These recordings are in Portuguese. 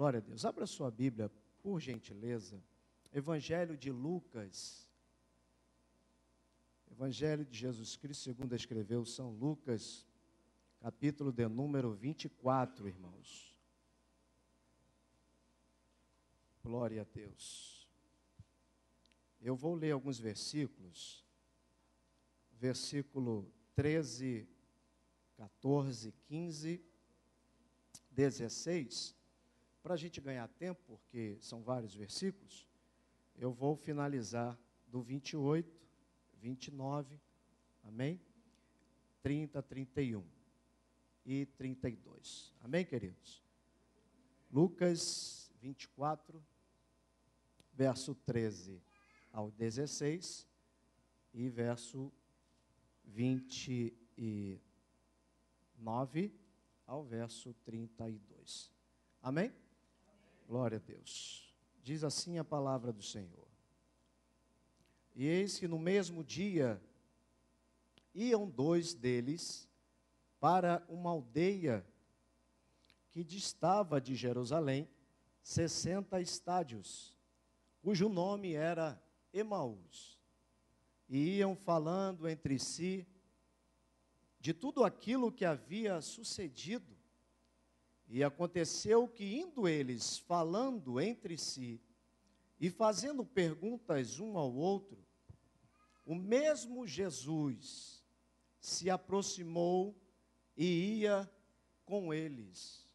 Glória a Deus. Abra sua Bíblia, por gentileza. Evangelho de Lucas. Evangelho de Jesus Cristo, segundo escreveu São Lucas, capítulo de número 24, irmãos. Glória a Deus. Eu vou ler alguns versículos. Versículo 13, 14, 15, 16. Para a gente ganhar tempo, porque são vários versículos, eu vou finalizar do 28, 29, amém? 30, 31 e 32. Amém, queridos? Lucas 24, verso 13 ao 16 e verso 29 ao verso 32. Amém? Glória a Deus. Diz assim a palavra do Senhor. E eis que no mesmo dia iam dois deles para uma aldeia que distava de Jerusalém 60 estádios, cujo nome era Emaús. E iam falando entre si de tudo aquilo que havia sucedido. E aconteceu que, indo eles falando entre si e fazendo perguntas um ao outro, o mesmo Jesus se aproximou e ia com eles.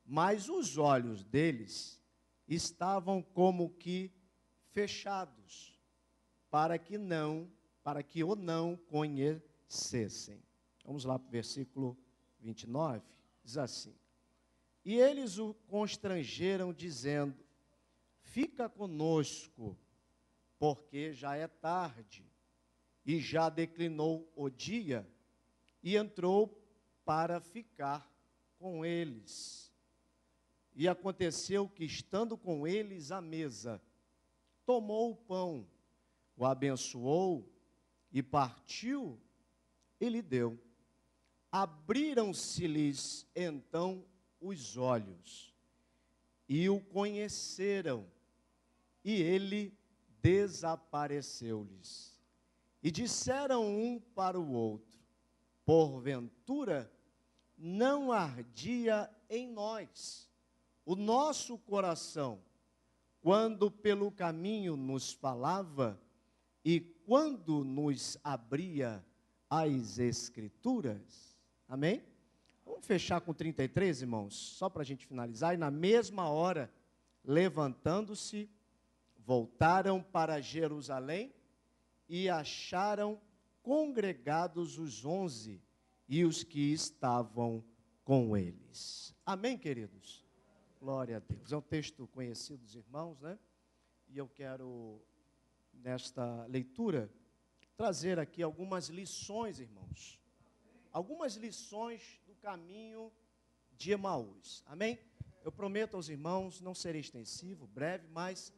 Mas os olhos deles estavam como que fechados, para que o não conhecessem. Vamos lá para o versículo 29, diz assim: E eles o constrangeram, dizendo: Fica conosco, porque já é tarde, e já declinou o dia, e entrou para ficar com eles. E aconteceu que, estando com eles à mesa, tomou o pão, o abençoou, e partiu, e lhe deu. Abriram-se-lhes então os olhos, e o conheceram, e ele desapareceu-lhes. E disseram um para o outro: Porventura, não ardia em nós o nosso coração, quando pelo caminho nos falava, e quando nos abria as Escrituras? Amém? Vamos fechar com 33, irmãos, só para a gente finalizar. E na mesma hora, levantando-se, voltaram para Jerusalém e acharam congregados os 11 e os que estavam com eles. Amém, queridos? Glória a Deus. É um texto conhecido dos irmãos, né? E eu quero, nesta leitura, trazer aqui algumas lições, irmãos. Algumas lições do caminho de Emaús. Amém? Eu prometo aos irmãos, não serei extensivo, breve, mas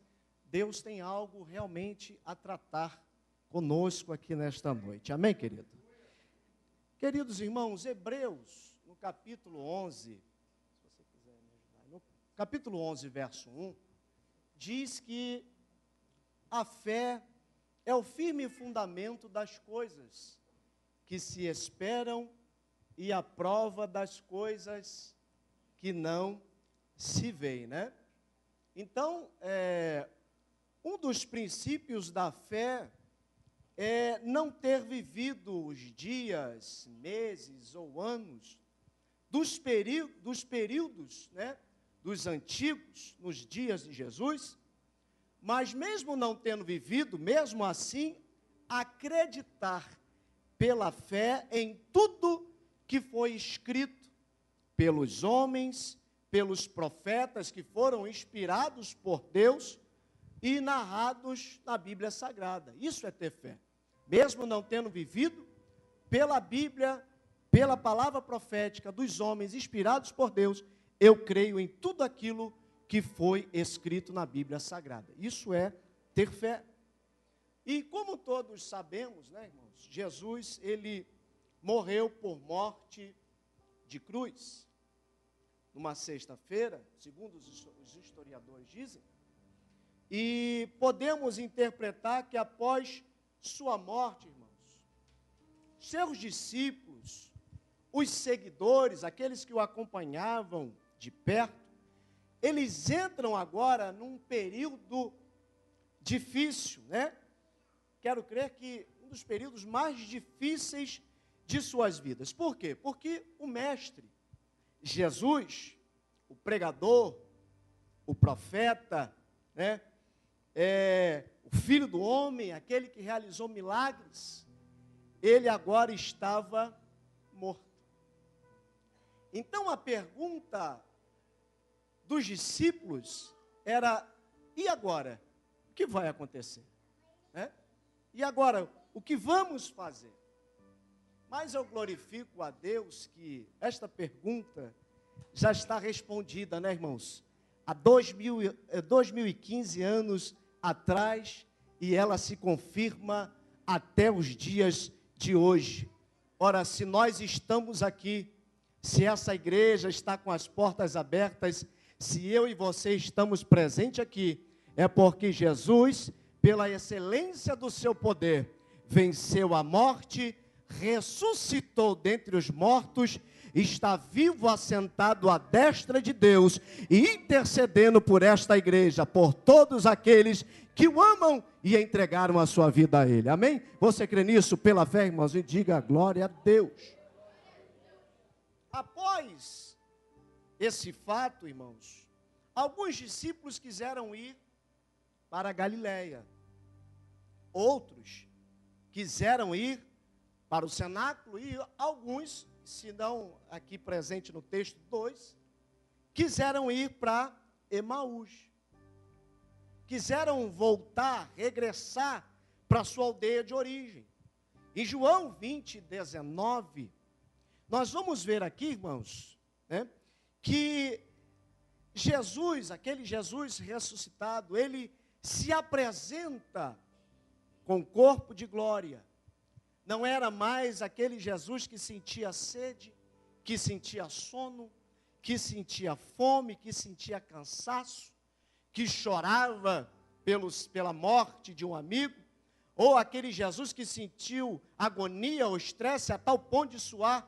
Deus tem algo realmente a tratar conosco aqui nesta noite. Amém, querido? Queridos irmãos, Hebreus, no capítulo 11, se você quiser me ajudar, no capítulo 11, verso 1, diz que a fé é o firme fundamento das coisas que se esperam e a prova das coisas que não se veem, né? Então, um dos princípios da fé é não ter vivido os dias, meses ou anos dos períodos, né, dos antigos, nos dias de Jesus, mas mesmo não tendo vivido, mesmo assim, acreditar pela fé em tudo que foi escrito pelos homens, pelos profetas que foram inspirados por Deus e narrados na Bíblia Sagrada. Isso é ter fé. Mesmo não tendo vivido, pela Bíblia, pela palavra profética dos homens inspirados por Deus, eu creio em tudo aquilo que foi escrito na Bíblia Sagrada. Isso é ter fé. E como todos sabemos, né, irmãos, Jesus, ele morreu por morte de cruz. numa sexta-feira, segundo os historiadores dizem, e podemos interpretar que após sua morte, irmãos, seus discípulos, os seguidores, aqueles que o acompanhavam de perto, eles entram agora num período difícil, né? Quero crer que um dos períodos mais difíceis de suas vidas. Por quê? Porque o mestre, Jesus, o pregador, o profeta, né? O filho do homem, aquele que realizou milagres, ele agora estava morto. Então a pergunta dos discípulos era: e agora? O que vai acontecer? E agora, o que vamos fazer? Mas eu glorifico a Deus que esta pergunta já está respondida, né, irmãos? Há 2015 anos atrás, e ela se confirma até os dias de hoje. Ora, se nós estamos aqui, se essa igreja está com as portas abertas, se eu e você estamos presentes aqui, é porque Jesus, pela excelência do seu poder, venceu a morte, ressuscitou dentre os mortos, está vivo assentado à destra de Deus e intercedendo por esta igreja, por todos aqueles que o amam e entregaram a sua vida a Ele. Amém? Você crê nisso pela fé, irmãos? E diga glória a Deus. Após esse fato, irmãos, alguns discípulos quiseram ir para a Galileia. Outros quiseram ir para o cenáculo e alguns, se não aqui presente no texto 2, quiseram ir para Emaús. Quiseram voltar, regressar para a sua aldeia de origem. Em João 20, 19, nós vamos ver aqui, irmãos, né, que Jesus, aquele Jesus ressuscitado, ele se apresenta com corpo de glória. Não era mais aquele Jesus que sentia sede, que sentia sono, que sentia fome, que sentia cansaço, que chorava pela morte de um amigo, ou aquele Jesus que sentiu agonia ou estresse a tal ponto de suar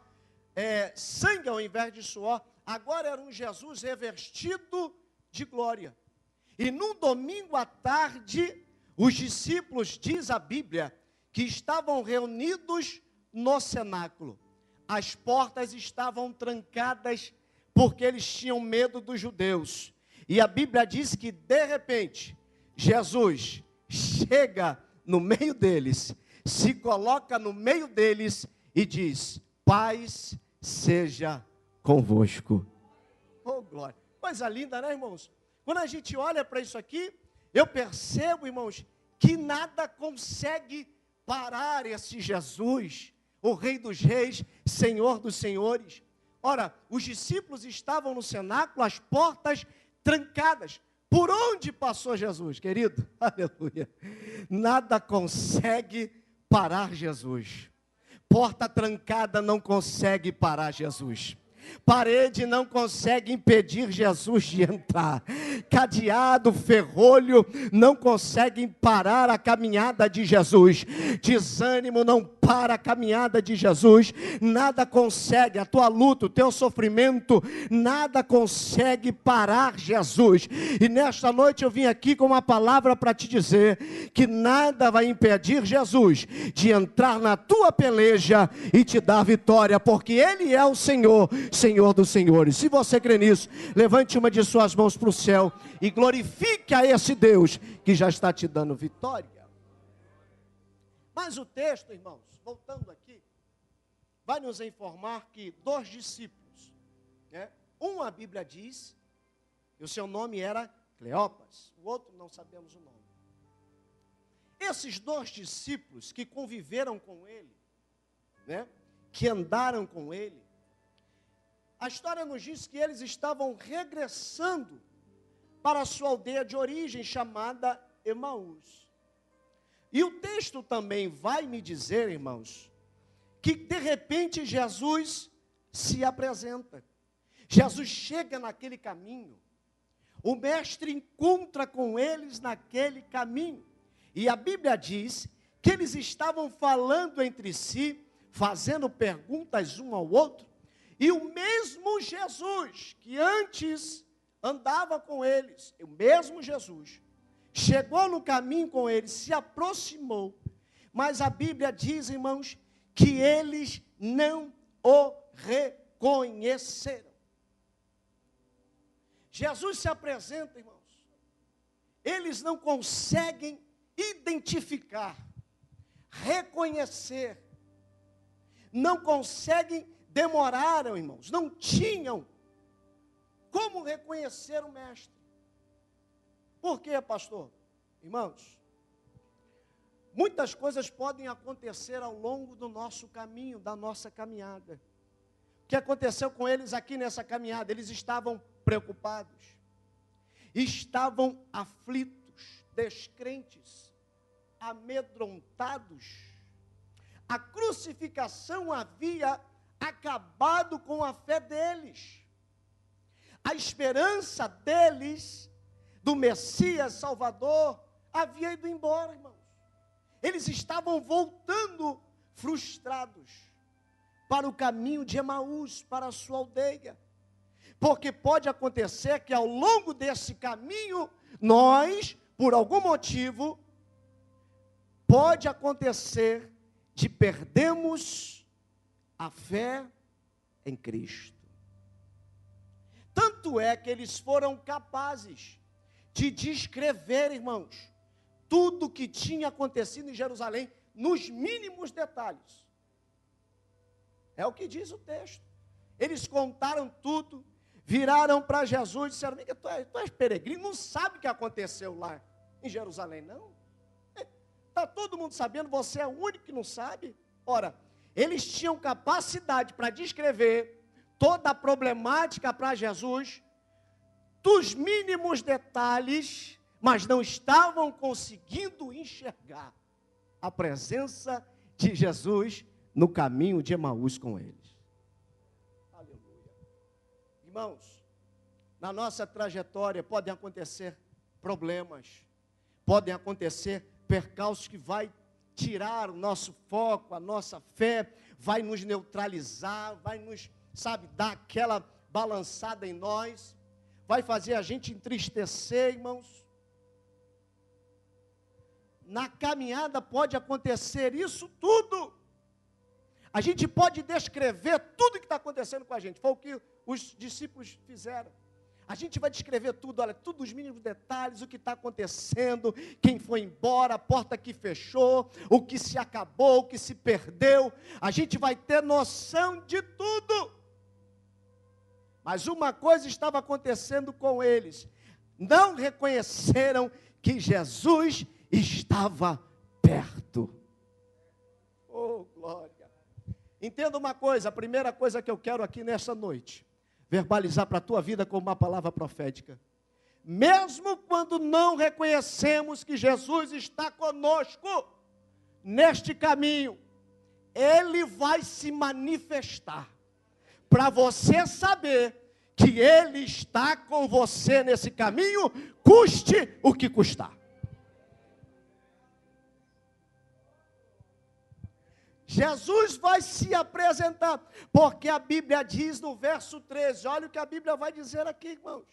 sangue ao invés de suor. Agora era um Jesus revestido de glória. E num domingo à tarde, os discípulos, diz a Bíblia, que estavam reunidos no cenáculo. As portas estavam trancadas porque eles tinham medo dos judeus. E a Bíblia diz que, de repente, Jesus chega no meio deles, se coloca no meio deles e diz: paz seja convosco. Oh, glória. Coisa linda, né, irmãos? Quando a gente olha para isso aqui, eu percebo, irmãos, que nada consegue parar esse Jesus, o Rei dos Reis, Senhor dos Senhores. Ora, os discípulos estavam no cenáculo, as portas trancadas. Por onde passou Jesus, querido? Aleluia. Nada consegue parar Jesus. Porta trancada não consegue parar Jesus. Parede não consegue impedir Jesus de entrar. Cadeado, ferrolho não conseguem parar a caminhada de Jesus. Desânimo não para a caminhada de Jesus. Nada consegue, a tua luta, o teu sofrimento, nada consegue parar Jesus. E nesta noite eu vim aqui com uma palavra para te dizer que nada vai impedir Jesus de entrar na tua peleja e te dar vitória, porque Ele é o Senhor, Senhor dos Senhores. Se você crê nisso, levante uma de suas mãos para o céu e glorifique a esse Deus que já está te dando vitória. Mas o texto, irmãos, voltando aqui, vai nos informar que dois discípulos, né? Um, a Bíblia diz, e o seu nome era Cleopas, o outro não sabemos o nome. Esses dois discípulos que conviveram com ele, né? Que andaram com ele, a história nos diz que eles estavam regressando para a sua aldeia de origem, chamada Emaús. E o texto também vai me dizer, irmãos, que de repente Jesus se apresenta. Jesus chega naquele caminho, o mestre encontra com eles naquele caminho, e a Bíblia diz que eles estavam falando entre si, fazendo perguntas um ao outro, e o mesmo Jesus, que antes andava com eles, o mesmo Jesus, chegou no caminho com eles, se aproximou, mas a Bíblia diz, irmãos, que eles não o reconheceram. Jesus se apresenta, irmãos, eles não conseguem identificar, reconhecer, não conseguem, demoraram, irmãos, não tinham como reconhecer o mestre. Por quê, pastor? Irmãos, muitas coisas podem acontecer ao longo do nosso caminho, da nossa caminhada. O que aconteceu com eles aqui nessa caminhada? Eles estavam preocupados, estavam aflitos, descrentes, amedrontados. A crucificação havia acabado com a fé deles. A esperança deles, do Messias Salvador, havia ido embora, irmãos. Eles estavam voltando frustrados para o caminho de Emaús, para a sua aldeia. Porque pode acontecer que ao longo desse caminho, nós, por algum motivo, pode acontecer de perdermos a fé em Cristo. Tanto é que eles foram capazes de descrever, irmãos, tudo o que tinha acontecido em Jerusalém, nos mínimos detalhes. É o que diz o texto. Eles contaram tudo, viraram para Jesus e disseram: tu és peregrino, não sabe o que aconteceu lá em Jerusalém, não? Está todo mundo sabendo, você é o único que não sabe? Ora, eles tinham capacidade para descrever toda a problemática para Jesus, dos mínimos detalhes, mas não estavam conseguindo enxergar a presença de Jesus no caminho de Emaús com eles. Aleluia. Irmãos, na nossa trajetória podem acontecer problemas, podem acontecer percalços que vai tirar o nosso foco, a nossa fé, vai nos neutralizar, vai nos, dar aquela balançada em nós, vai fazer a gente entristecer, irmãos. Na caminhada pode acontecer isso tudo. A gente pode descrever tudo o que está acontecendo com a gente. Foi o que os discípulos fizeram. A gente vai descrever tudo, olha, tudo os mínimos detalhes, o que está acontecendo, quem foi embora, a porta que fechou, o que se acabou, o que se perdeu. A gente vai ter noção de tudo. Mas uma coisa estava acontecendo com eles. Não reconheceram que Jesus estava perto. Oh, glória. Entenda uma coisa, a primeira coisa que eu quero aqui nessa noite, verbalizar para a tua vida com uma palavra profética. Mesmo quando não reconhecemos que Jesus está conosco, neste caminho, Ele vai se manifestar, para você saber que Ele está com você nesse caminho, custe o que custar. Jesus vai se apresentar, porque a Bíblia diz no verso 13, olha o que a Bíblia vai dizer aqui, irmãos.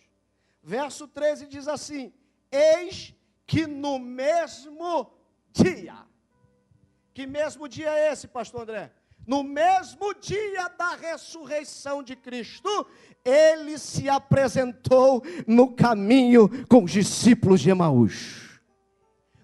Verso 13 diz assim: eis que no mesmo dia. Que mesmo dia é esse, pastor André? No mesmo dia da ressurreição de Cristo, Ele se apresentou no caminho com os discípulos de Emaús.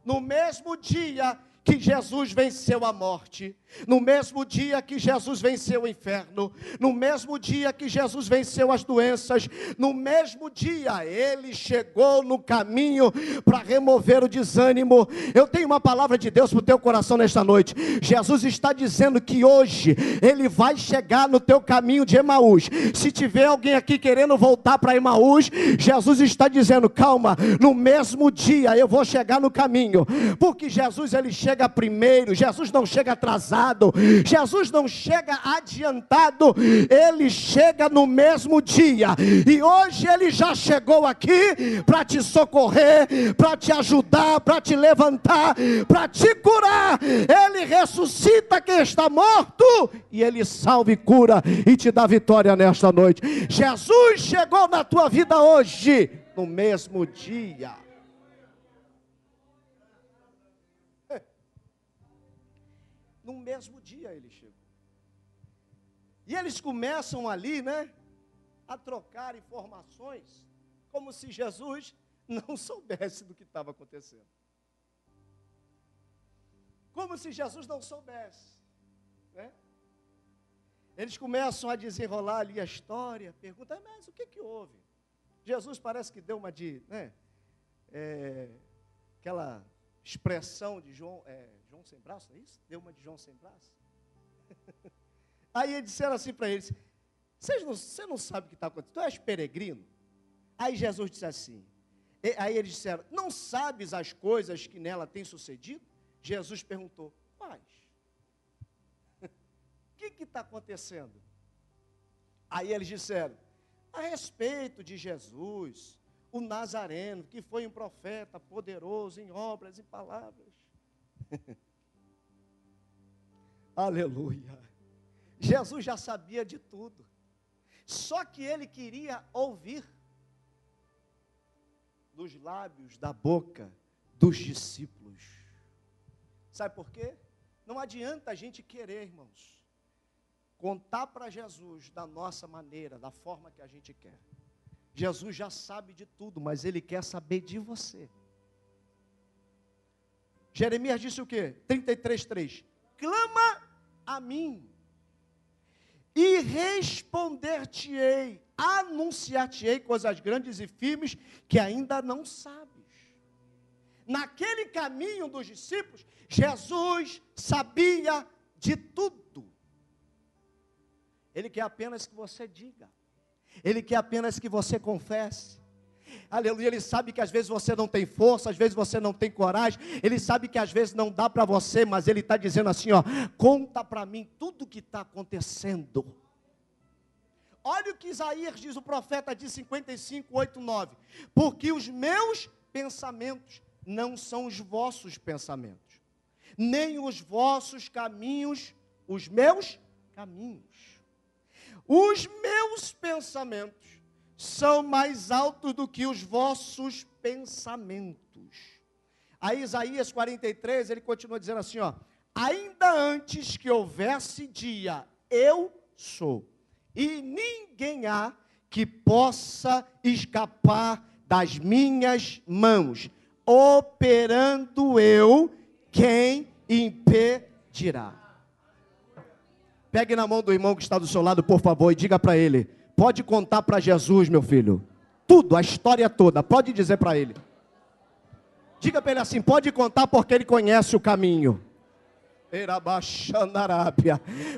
No mesmo dia que Jesus venceu a morte, no mesmo dia que Jesus venceu o inferno, no mesmo dia que Jesus venceu as doenças, no mesmo dia Ele chegou no caminho para remover o desânimo. Eu tenho uma palavra de Deus para o teu coração nesta noite. Jesus está dizendo que hoje Ele vai chegar no teu caminho de Emaús. Se tiver alguém aqui querendo voltar para Emaús, Jesus está dizendo: calma, no mesmo dia eu vou chegar no caminho, porque Jesus Ele chega primeiro, Jesus não chega atrasado, atrasado, Jesus não chega adiantado, Ele chega no mesmo dia, e hoje Ele já chegou aqui para te socorrer, para te ajudar, para te levantar, para te curar. Ele ressuscita quem está morto, e Ele salva e cura, e te dá vitória nesta noite. Jesus chegou na tua vida hoje, no mesmo dia. No mesmo dia Ele chegou. E eles começam ali, né, a trocar informações, como se Jesus não soubesse do que estava acontecendo. Como se Jesus não soubesse, né? Eles começam a desenrolar ali a história, perguntam, mas o que houve? Jesus parece que deu uma aquela expressão de João sem braço, é isso? Deu uma de João sem braço? Aí eles disseram assim para eles, você não sabe o que está acontecendo, tu és peregrino? Aí Jesus disse assim, aí eles disseram, não sabes as coisas que nela têm sucedido? Jesus perguntou, quais? O que está acontecendo? Aí eles disseram, a respeito de Jesus, o Nazareno, que foi um profeta poderoso em obras e palavras. Aleluia. Jesus já sabia de tudo, só que ele queria ouvir dos lábios, da boca dos discípulos. Sabe por quê? Não adianta a gente querer, irmãos, contar para Jesus da nossa maneira, da forma que a gente quer. Jesus já sabe de tudo, mas Ele quer saber de você. Jeremias disse o quê? 33:3. Clama a mim, e responder-te-ei, anunciar-te-ei coisas grandes e firmes que ainda não sabes. Naquele caminho dos discípulos, Jesus sabia de tudo. Ele quer apenas que você diga. Ele quer apenas que você confesse. Aleluia. Ele sabe que às vezes você não tem força, às vezes você não tem coragem. Ele sabe que às vezes não dá para você, mas Ele está dizendo assim, ó, conta para mim tudo o que está acontecendo. Olha o que Isaías diz, o profeta diz 55:8-9. Porque os meus pensamentos não são os vossos pensamentos, nem os vossos caminhos, os meus caminhos. Os meus pensamentos são mais altos do que os vossos pensamentos. Aí Isaías 43, ele continua dizendo assim, ó, ainda antes que houvesse dia, eu sou, e ninguém há que possa escapar das minhas mãos. Operando eu, quem impedirá? Pegue na mão do irmão que está do seu lado, por favor, e diga para ele, pode contar para Jesus, meu filho, tudo, a história toda, pode dizer para ele. Diga para ele assim, pode contar porque ele conhece o caminho.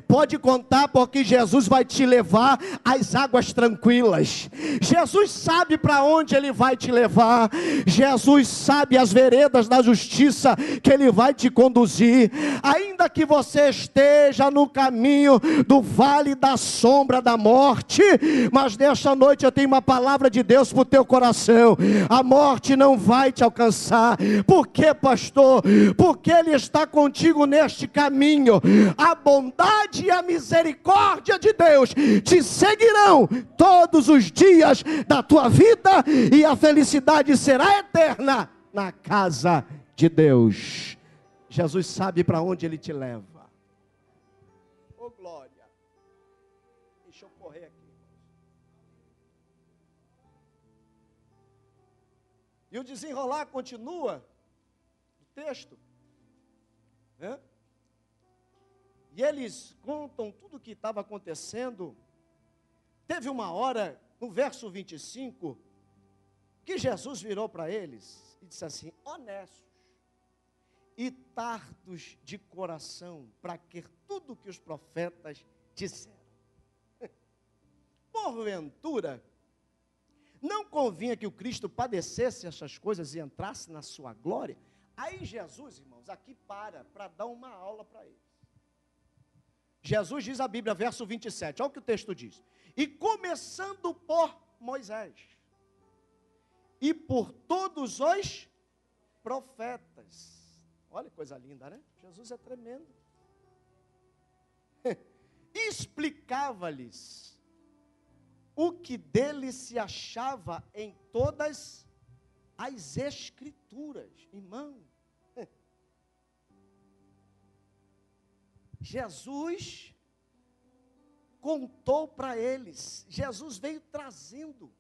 Pode contar porque Jesus vai te levar às águas tranquilas. Jesus sabe para onde Ele vai te levar. Jesus sabe as veredas da justiça que Ele vai te conduzir. Ainda que você esteja no caminho do vale da sombra da morte, mas nesta noite eu tenho uma palavra de Deus para o teu coração. A morte não vai te alcançar. Por quê, pastor? Porque Ele está contigo neste caminho. A bondade e a misericórdia de Deus te seguirão todos os dias da tua vida, e a felicidade será eterna na casa de Deus. Jesus sabe para onde Ele te leva. Oh glória. Deixa eu correr aqui. E o desenrolar continua o texto. E eles contam tudo o que estava acontecendo. Teve uma hora, no verso 25, que Jesus virou para eles e disse assim, honestos e tardos de coração, para crer tudo o que os profetas disseram. Porventura, não convinha que o Cristo padecesse essas coisas e entrasse na sua glória? Aí Jesus, irmãos, aqui para dar uma aula para eles. Jesus diz a Bíblia, verso 27, olha o que o texto diz. E começando por Moisés, e por todos os profetas. Olha que coisa linda, né? Jesus é tremendo. Explicava-lhes o que dele se achava em todas as Escrituras. Irmão, Jesus contou para eles, Jesus veio trazendo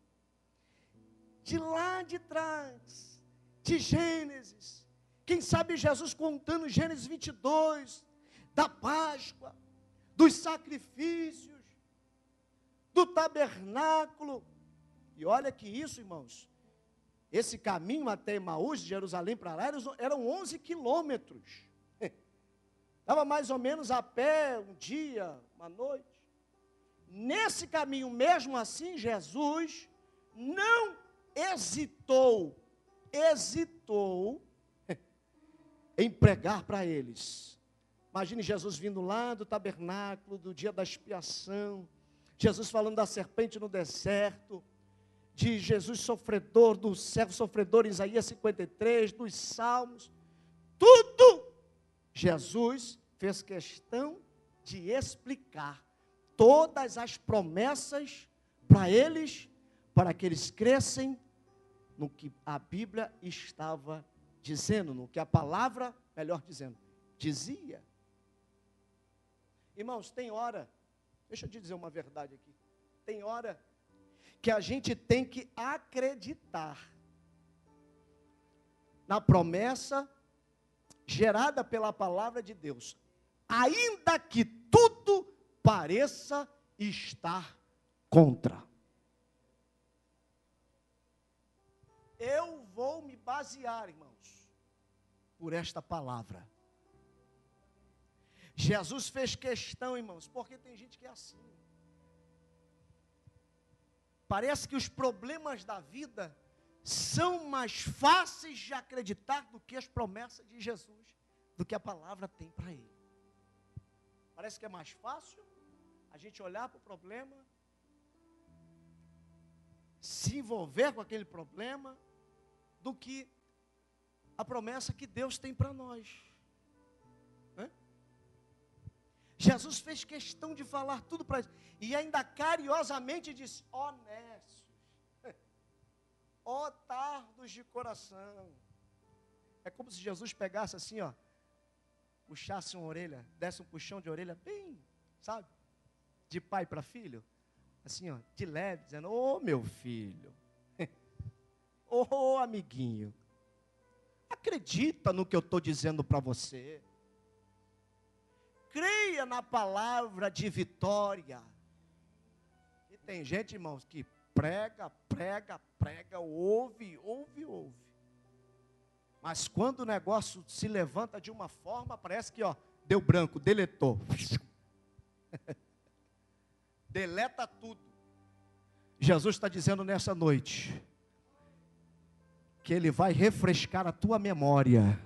de lá de trás, de Gênesis, quem sabe Jesus contando Gênesis 22, da Páscoa, dos sacrifícios, do tabernáculo. E olha que isso, irmãos, esse caminho até Emaús, de Jerusalém para lá, eram 11 quilômetros. Estava mais ou menos a pé, um dia, uma noite. Nesse caminho, mesmo assim, Jesus não hesitou em pregar para eles. Imagine Jesus vindo lá do tabernáculo, do dia da expiação, Jesus falando da serpente no deserto, de Jesus sofredor, do servo sofredor em Isaías 53, dos Salmos, tudo Jesus fez questão de explicar todas as promessas para eles, para que eles crescem no que a Bíblia estava dizendo, no que a palavra, melhor dizendo, dizia. Irmãos, tem hora, deixa eu te dizer uma verdade aqui, tem hora que a gente tem que acreditar na promessa gerada pela palavra de Deus, ainda que tudo pareça estar contra. Eu vou me basear, irmãos, por esta palavra. Jesus fez questão, irmãos, porque tem gente que é assim. Parece que os problemas da vida são mais fáceis de acreditar do que as promessas de Jesus, do que a palavra tem para ele. Parece que é mais fácil a gente olhar para o problema, se envolver com aquele problema, do que a promessa que Deus tem para nós. Jesus fez questão de falar tudo para eles, e ainda carinhosamente disse: honestos, ó tardos de coração. É como se Jesus pegasse assim, ó, puxasse uma orelha, desse um puxão de orelha bem, sabe, de pai para filho, assim, ó, de leve, dizendo: ô meu filho, ô amiguinho, acredita no que eu estou dizendo para você, creia na palavra de vitória. E tem gente, irmãos, que prega, ouve. Mas quando o negócio se levanta de uma forma, parece que, ó, deu branco, deletou. Deleta tudo. Jesus está dizendo nessa noite que Ele vai refrescar a tua memória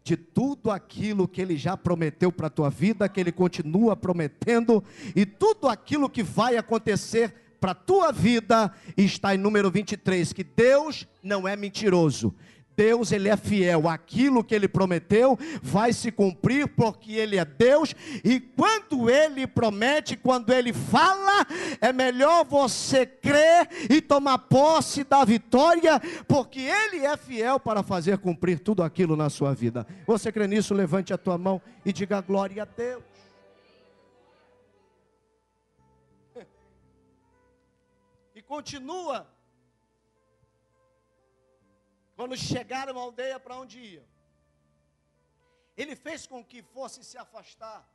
de tudo aquilo que Ele já prometeu para a tua vida, que Ele continua prometendo, e tudo aquilo que vai acontecer para a tua vida, está em número 23, que Deus não é mentiroso. Deus, Ele é fiel, aquilo que Ele prometeu vai se cumprir, porque Ele é Deus, e quando Ele promete, quando Ele fala, é melhor você crer e tomar posse da vitória, porque Ele é fiel para fazer cumprir tudo aquilo na sua vida. Você crê nisso? Levante a tua mão e diga glória a Deus. E continua. Quando chegaram à aldeia para onde iam, Ele fez com que fosse se afastar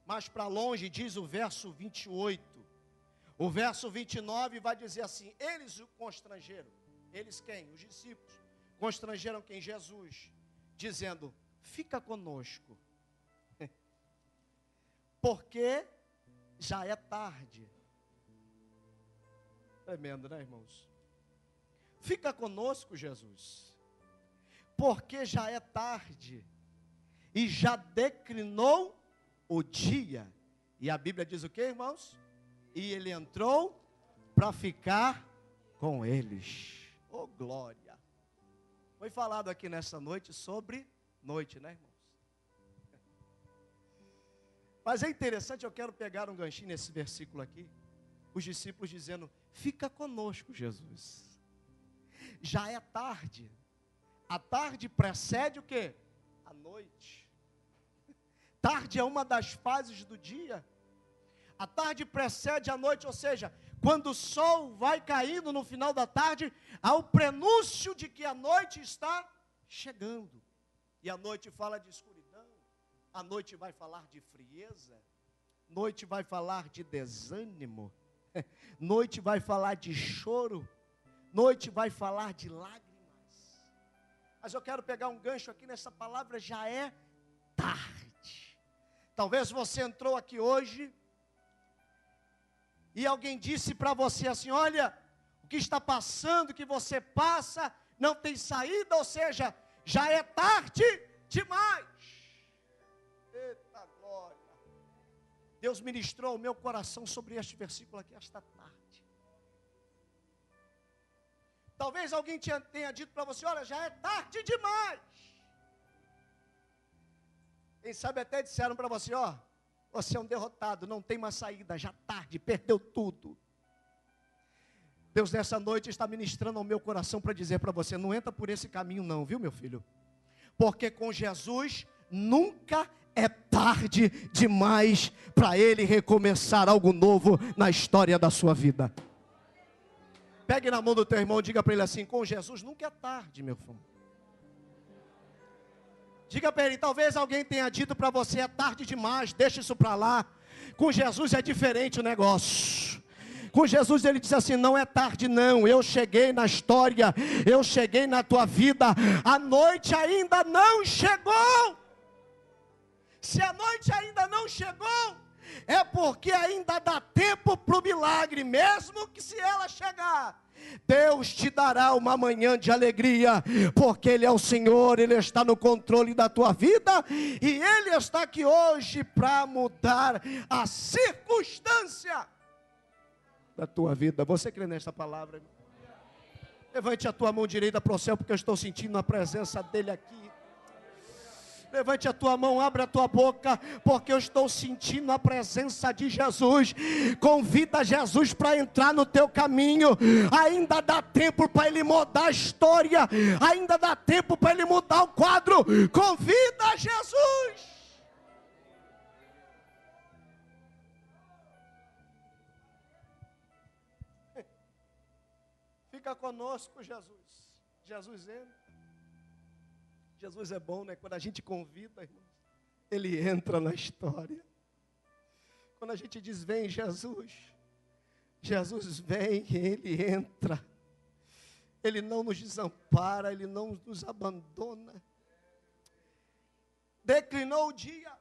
mais para longe, diz o verso 28. O verso 29 vai dizer assim: eles o constrangeram. Eles quem? Os discípulos. Constrangeram quem? Jesus. Dizendo: fica conosco, porque já é tarde. Tremendo, né, irmãos? Fica conosco, Jesus, porque já é tarde, e já declinou o dia. E a Bíblia diz o que, irmãos? E ele entrou para ficar com eles. Oh, glória! Foi falado aqui nessa noite sobre noite, né, irmãos? Mas é interessante, eu quero pegar um ganchinho nesse versículo aqui. Os discípulos dizendo: fica conosco, Jesus. Já é tarde. A tarde precede o quê? A noite. Tarde é uma das fases do dia. A tarde precede a noite, ou seja, quando o sol vai caindo no final da tarde, há o prenúncio de que a noite está chegando. E a noite fala de escuridão, a noite vai falar de frieza, noite vai falar de desânimo, noite vai falar de choro, noite vai falar de lágrimas. Mas eu quero pegar um gancho aqui nessa palavra, já é tarde. Talvez você entrou aqui hoje e alguém disse para você assim: olha, o que está passando, o que você passa, não tem saída, ou seja, já é tarde demais. Eita glória! Deus ministrou o meu coração sobre este versículo aqui esta tarde. Talvez alguém tenha dito para você: olha, já é tarde demais. Quem sabe até disseram para você: ó, você é um derrotado, não tem mais saída, já tarde, perdeu tudo. Deus nessa noite está ministrando ao meu coração para dizer para você: não entra por esse caminho não, viu, meu filho? Porque com Jesus nunca é tarde demais para Ele recomeçar algo novo na história da sua vida. Pegue na mão do teu irmão e diga para ele assim: com Jesus nunca é tarde, meu filho. Diga para ele: talvez alguém tenha dito para você: é tarde demais, deixa isso para lá. Com Jesus é diferente o negócio. Com Jesus ele diz assim: não é tarde não, eu cheguei na história, eu cheguei na tua vida, a noite ainda não chegou. Se a noite ainda não chegou, é porque ainda dá tempo para o milagre, mesmo que se ela chegar, Deus te dará uma manhã de alegria, porque Ele é o Senhor, Ele está no controle da tua vida, e Ele está aqui hoje para mudar a circunstância da tua vida. Você crê nesta palavra, irmão? Levante a tua mão direita para o céu, porque eu estou sentindo a presença dEle aqui. Levante a tua mão, abre a tua boca, porque eu estou sentindo a presença de Jesus. Convida Jesus para entrar no teu caminho. Ainda dá tempo para Ele mudar a história, ainda dá tempo para Ele mudar o quadro. Convida Jesus. Fica conosco, Jesus. Jesus entra. Jesus é bom, né? Quando a gente convida, irmãos, Ele entra na história. Quando a gente diz: vem Jesus, Jesus vem, Ele entra. Ele não nos desampara, Ele não nos abandona. Declinou o dia,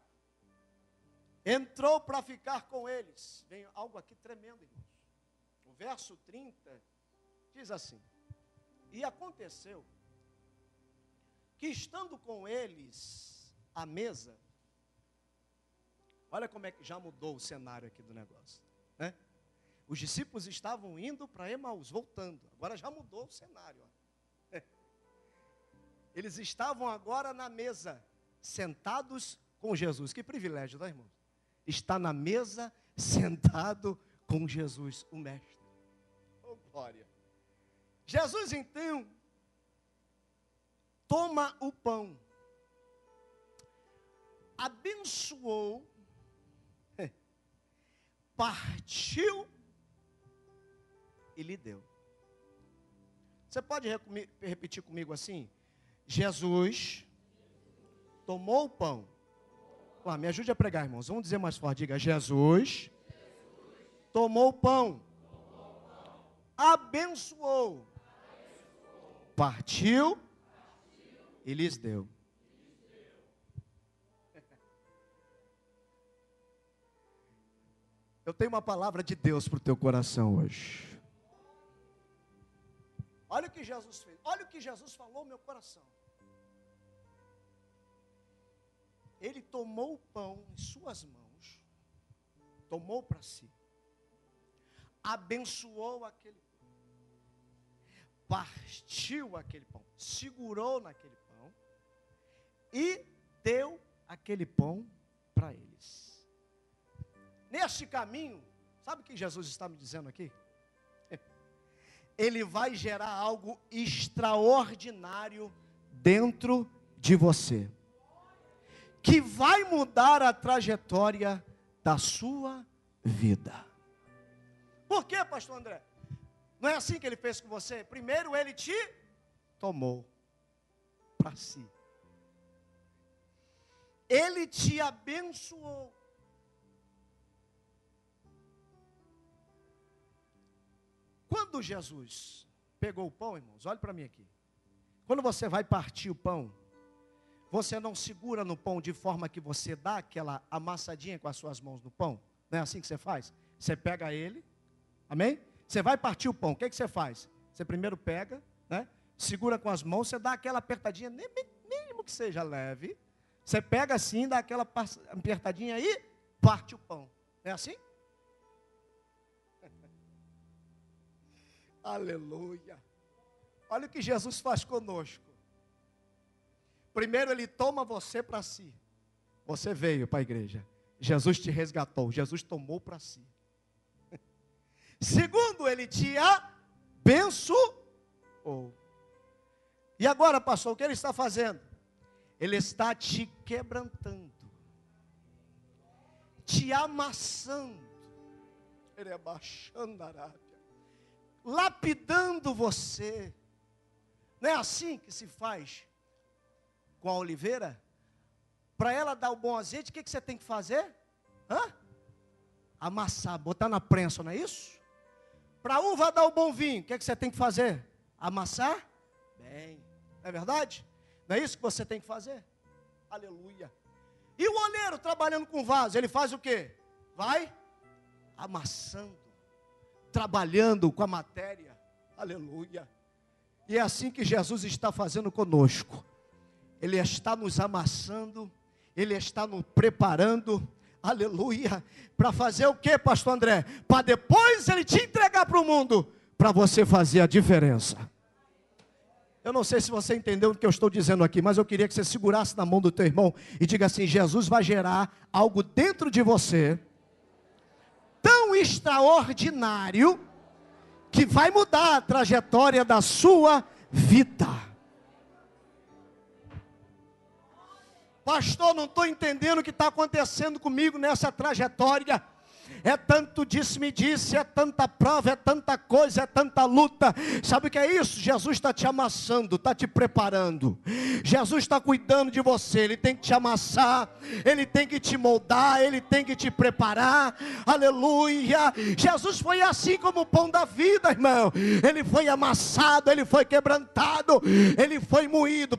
entrou para ficar com eles. Vem algo aqui tremendo, irmãos. O verso 30 diz assim: e aconteceu que, estando com eles à mesa, olha como é que já mudou o cenário aqui do negócio, né? Os discípulos estavam indo para Emaús, voltando, agora já mudou o cenário, ó. Eles estavam agora na mesa, sentados com Jesus. Que privilégio, né, irmão? Está na mesa, sentado com Jesus, o Mestre. Oh, glória! Jesus então toma o pão, abençoou, partiu e lhe deu. Você pode repetir comigo assim? Jesus tomou o pão. Me ajude a pregar, irmãos. Vamos dizer mais forte. Diga: Jesus tomou o pão, abençoou, partiu e lhes deu. Eu tenho uma palavra de Deus para o teu coração hoje. Olha o que Jesus fez. Olha o que Jesus falou ao meu coração. Ele tomou o pão em suas mãos, tomou para si, abençoou aquele pão, partiu aquele pão, segurou naquele pão e deu aquele pão para eles. Neste caminho, sabe o que Jesus está me dizendo aqui? Ele vai gerar algo extraordinário dentro de você, que vai mudar a trajetória da sua vida. Por quê, pastor André? Não é assim que ele fez com você? Primeiro ele te tomou para si. Ele te abençoou. Quando Jesus pegou o pão, irmãos, olhe para mim aqui. Quando você vai partir o pão, você não segura no pão de forma que você dá aquela amassadinha com as suas mãos no pão. Não é assim que você faz? Você pega ele, amém? Você vai partir o pão, o que você faz? Você primeiro pega, né? Segura com as mãos, você dá aquela apertadinha, mesmo que seja leve. Você pega assim, dá aquela apertadinha e parte o pão. Não é assim? Aleluia. Olha o que Jesus faz conosco. Primeiro ele toma você para si. Você veio para a igreja. Jesus te resgatou. Jesus tomou para si. Segundo, ele te abençoou. E agora, pastor, o que ele está fazendo? Ele está te quebrantando, te amassando. Ele é baixando a Arábia, lapidando você. Não é assim que se faz com a oliveira? Para ela dar o bom azeite, o que você tem que fazer? Amassar, botar na prensa, não é isso? Para a uva dar o bom vinho, o que você tem que fazer? Amassar bem, não é verdade? Não é isso que você tem que fazer? Aleluia. E o oleiro trabalhando com vaso, ele faz o quê? Vai amassando, trabalhando com a matéria. Aleluia. E é assim que Jesus está fazendo conosco. Ele está nos amassando, Ele está nos preparando, aleluia, para fazer o que, pastor André? Para depois Ele te entregar para o mundo, para você fazer a diferença. Eu não sei se você entendeu o que eu estou dizendo aqui, mas eu queria que você segurasse na mão do teu irmão e diga assim: Jesus vai gerar algo dentro de você, tão extraordinário, que vai mudar a trajetória da sua vida. Pastor, não estou entendendo o que está acontecendo comigo nessa trajetória. É tanto disse-me-disse, é tanta prova, é tanta coisa, é tanta luta. Sabe o que é isso? Jesus está te amassando, está te preparando. Jesus está cuidando de você. Ele tem que te amassar, Ele tem que te moldar, Ele tem que te preparar. Aleluia. Jesus foi assim como o pão da vida, irmão. Ele foi amassado, Ele foi quebrantado, Ele foi moído.